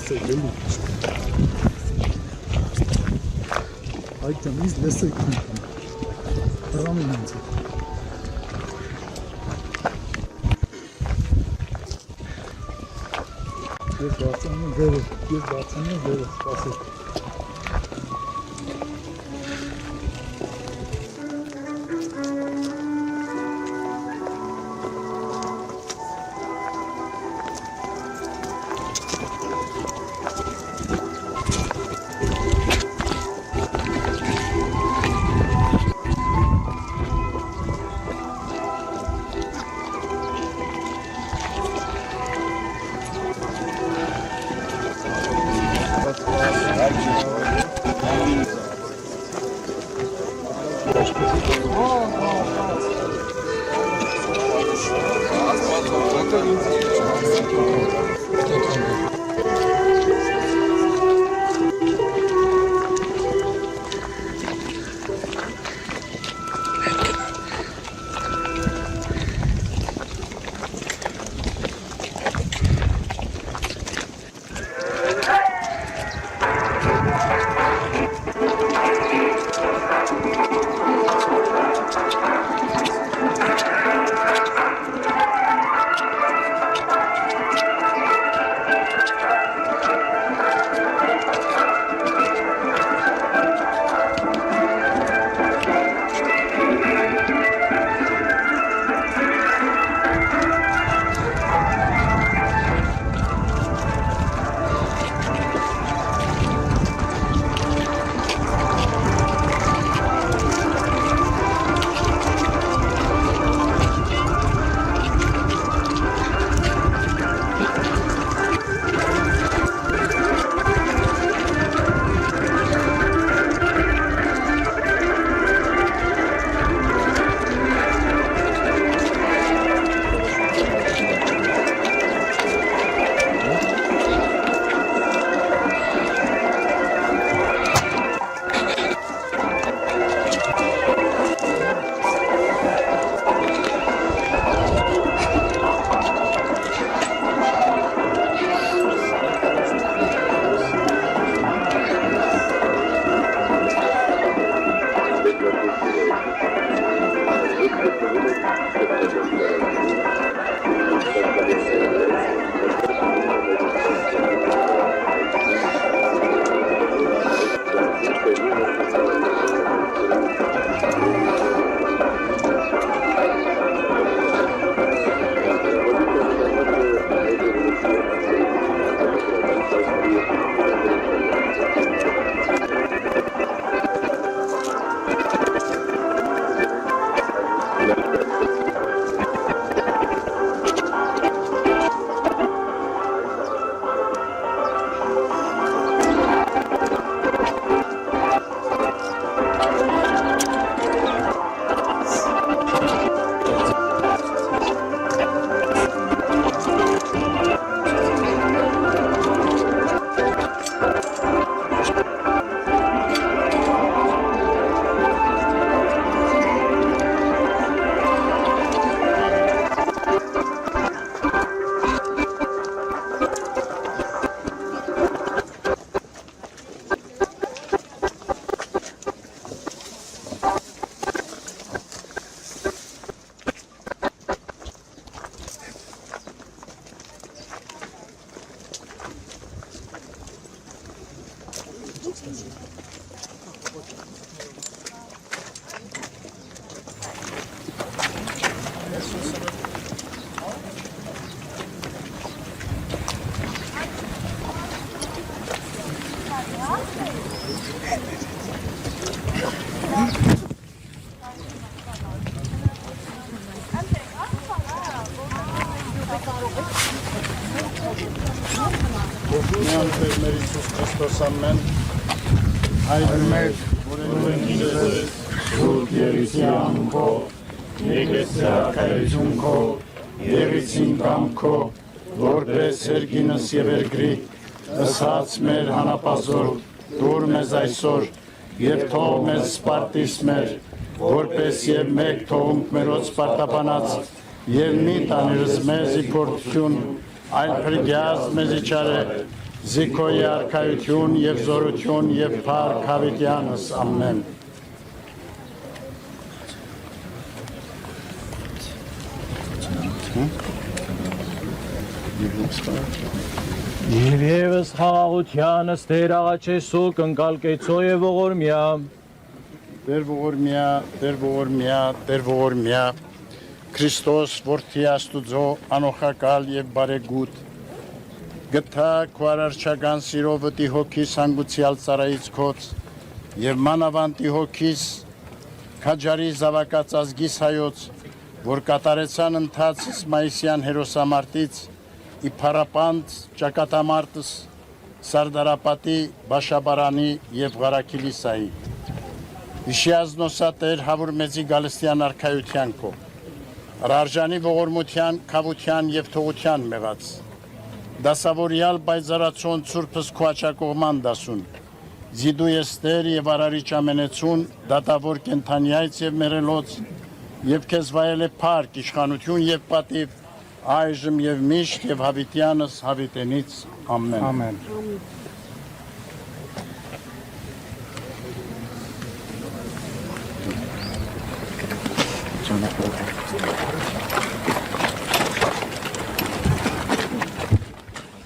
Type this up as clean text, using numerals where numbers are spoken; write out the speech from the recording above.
Really. I can use less prominent. Yes, Barcelona very. Yes, Barcelona very. Perfect. Մեր Հիսուս Քրիստոս ամեն հայր մեր որեն ինձ Սուրբ Երիսի անունքո Եգեսիա կայությունքո Երիսին կամքո որպես հերգինս եւ երկրի ըսած մեր հանապազոր դուր մեզ այսօր եւ թող մեզ սպարտիս մեր որպես եւ մեկ թողունք մերոց սպարտաբանած եւ մի տաներս մեզ իփորձություն այլ փրկյաց մեզ իչարե Զիքոյի արքայություն եւ զորություն եւ փառք հավիտյանս ամեն։ Եվ ևս խաղաղությանս Տեր աղաչեսու կնկալկեցո եւ ողորմյա Տեր ողորմյա, Տեր ողորմյա, Տեր ողորմյա Քրիստոս որդի Աստուծո անոխակալ եւ բարեգութ գտա քո արարչական սիրով վտի հոգիս հանգուցյալ ծառայից քոց եւ մանավանդի հոգիս քաջարի զավակած ազգիս հայոց որ կատարեցան ընթացս մայիսյան հերոսամարտից իփարապանց ճակատամարտս Սարդարապատի Բաշաբարանի եւ Ղարաքիլիսայի Վիշիազնոսատեր հավուր մեծի գալստյան արքայության քո Արարժանի ողորմության, քավության եւ թողության մեղած դասավորյալ բայզարացուն ծուրփս քո աչակողման դասուն Զիդու եստեր եւ արարիչ ամենեցուն դատավոր կենթանյայց եւ մերելոց եւ քեզ վայել է փառք իշխանություն եւ պատիվ այժմ եւ միշտ եւ հավիտյանս հավիտենից ամեն ամեն